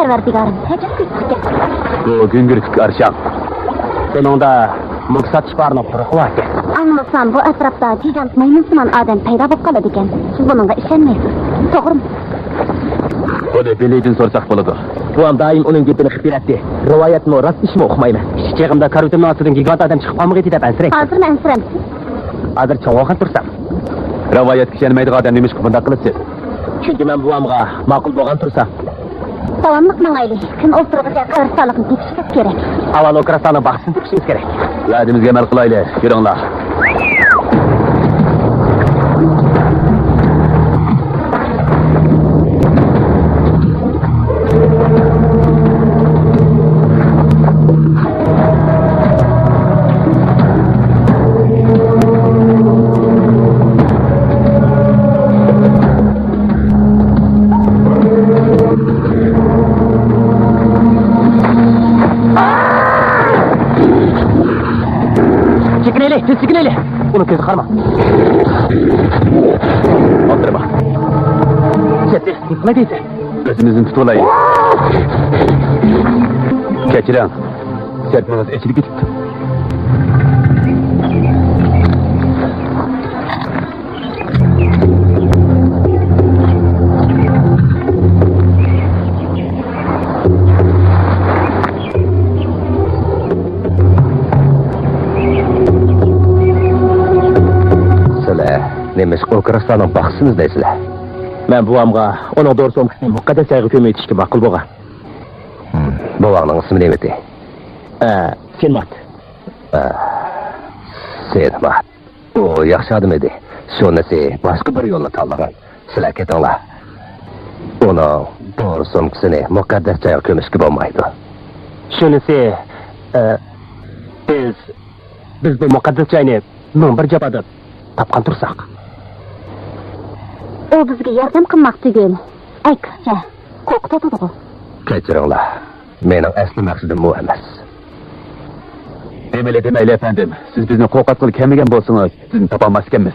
Perverdigarım, hecep küçük. Bu güngürtük arşam. Sonunda maksat barına fırıqı var ki. Anlasam bu etrafta gigant maymunsuman adam payda bop qaladı eken. Siz bununla işenmeysiz. Doğru mu? Onu Billy'den sorsak boladı. Bu daim onun gepini xipir etdi. Rivayet mi, rast iş mi okumayman. Çeğimde karıtımın asıdan gigant adam çıkıp almığı eti dep ensirek. Hazır mı ensirem? Hazır çoğu oqan tursam. Rivayet kişenmeydi adam demiş ki bunda kılıtsız. Çünkü ben bu amğa makul boğan tursam. Davamlık mağaylı. Gün oturduğunca kırsalıqını tepişiniz gerek. Aval o kırsalığı baksın tepişiniz gerek. Ladimiz gemel kılaylı, yürüyünler. Çıkın bunu göz karma. Oturma. Çetti, ne deyse? Gözünüzün tutulayın. Keçiren, serpmeniz eçilik gitip. Demiş o kırıstanın baksınız deysizler. Ben bu amğa onun doğrusu olmasını mukaddes saygı kömü yetişki makul boğa. Bu ağının ismi ne miydi? Senmat. Senmat. O yaxşı adım edi. Sonrası başka bir yolunu tanlagan. Sizler ketinler. Onun doğrusu olmasını mukaddes saygı kömüş gibi olmaydı. Sonrası biz bu mukaddes saygını bir cevabı tapkan tursak. O bizge yardım qilmoq tugul. Aytsa, qo'rqitadi. Kechiringlar. Mening asli maqsadim bu emas. Demayli efendim. Siz bizni qo'rqatqili kelmagan bo'lsangiz, sizni topolmas ekanmiz.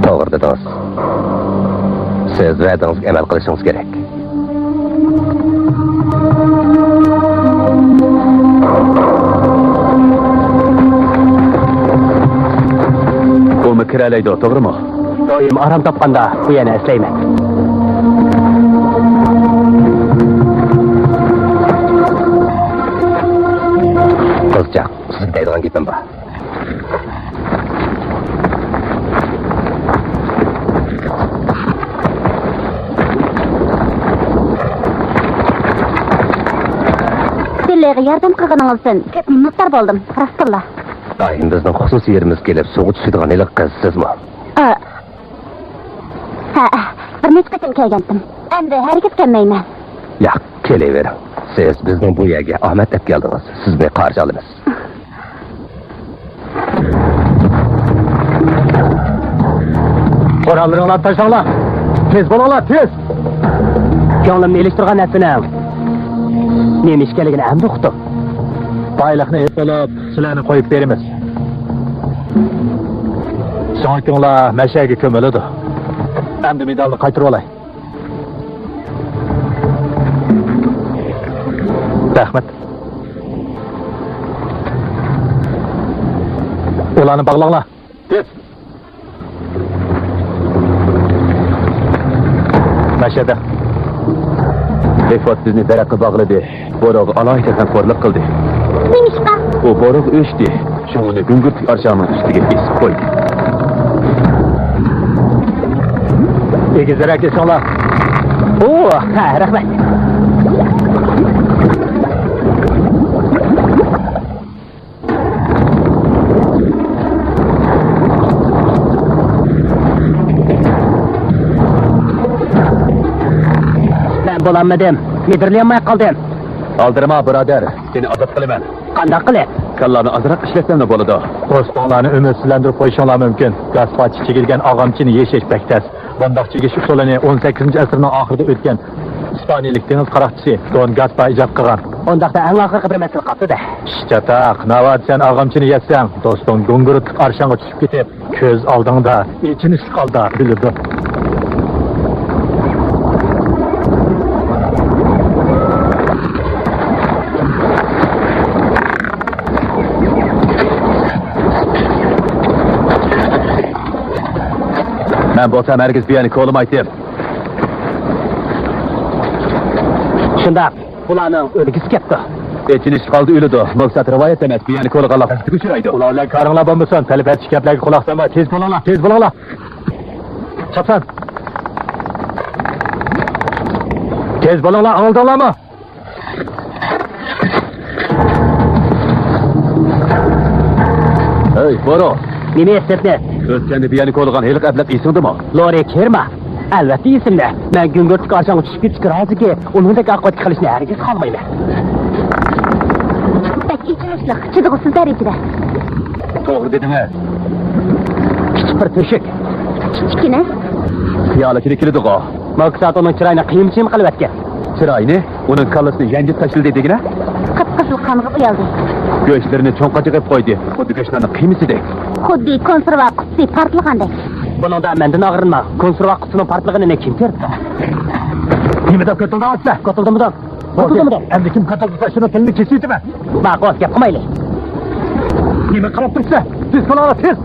To'g'ri dedingiz. Siz va'dangizga amal qilishingiz kerak. Kirəlaydı, doğru mu? Doyum aram tapqanda bu yana əsləymək. Qızcaq, sizin deydiğin gibim var. Sizlərə yardım qılğanınız üçün çox minnətdar boldum. Rastıllah. Daim bizden hususi yerimiz gelip soğuk düşüdüğün ilik kızsız mı? Bir neçə qətim kelgandim. Endi hərgiz kelmeymen. Ya, keleverin. Siz bizden bu yerge Ahmet dep geldiniz. Sizni qarşı alınız. Qorallarını taşlanlar. Tez bolala, tez. Ko'nglimni elektirgan narsani. Nima ishkaligini endi uqdim. Bayliqni eplab, sizlarni qo'yib beramiz. So'nglar mashaga ko'miladi. Endi medalni qaytarib olay. Rahmat. Ularni bog'langlar. Tez. Mashada. Efot bizni daraxtga bog'ladi. Bo'roq alohida g'amxo'rlik qildi. Nimishqa? O bo'roq o'chdi. Shuni gungurt arshamining ustiga esib qo'ydi. Egizlar akasinglar. Rahmat. Ben bo'lolmadim. Yedirlayolmay qoldim. Aldırma birader. Seni azat qilaman. Qanday qilib? Kallarni azroq ishlasam da bo'ladi. Do'stlarni ümidsizlantirib qo'yishinglar mumkin. Gaspachi chekilgan og'amchini yeshish bektas. Bundoq chekish usulini 18-asrning oxirida o'tgan İspaniyalik deniz qaroqchisi Don Gaspar ijod qilgan. Ondaqda eng oxirgi bir masala qoldi-da. Chataq, navbat sen ag'amchini yetsang, do'sting gungurut arshonga tushib ketib, ko'z oldingda ichinish qoldi, bildi. Men bo'lsam hargiz buyani ko'lim aytib. Shunda bularning o'lgisi ketdi. Echinish qoldi o'lidi. Maqsad rivoyat emas, buyani ko'li qalaqasiga uchraydi. Ularlar qaringlar bo'lmasin, talafat shikaplarga quloq solma, tez bo'linglar, tez bo'linglar. Chapsan. Tez bo'linglar, oldinglarmi? Hey, Boro. Nima eslatdi? O'tganda buyani ko'lgan heliq ablab esingdimi? Lore Kerma. Albatta esimda. Men gungurt qarshanga tushib ketishga roziki, uningdek aqbat qilishni hargiz qolmayman. Bak içinishliq, chidg'usiz darajada. To'g'ri dedingiz. Kichik bir to'shak. Kichkina. Xiyoliga keldi-ku. Maqsad uning chiroyini qiyim-chiyim qilib atgan. Chiroyini, uning kallasini yanjib tashladi degina. Qip-qizil qong'ib uyaldi. Go'shtlarini cho'nqacha qilib qo'ydi. Xuddi go'shtlarning qiymisidek. Xuddi konserva qutisi portlagandek. Buningda mendan og'rinma. Konserva qutisining portligini kim ko'rdi? Nima deb ko'tildi asla? Qotildimidan. Endi kim qotildisa shuni tilni kesitimi? Ma'qul gap qilmaylik. Nima qarab tursa? Tez bo'linglar, tez.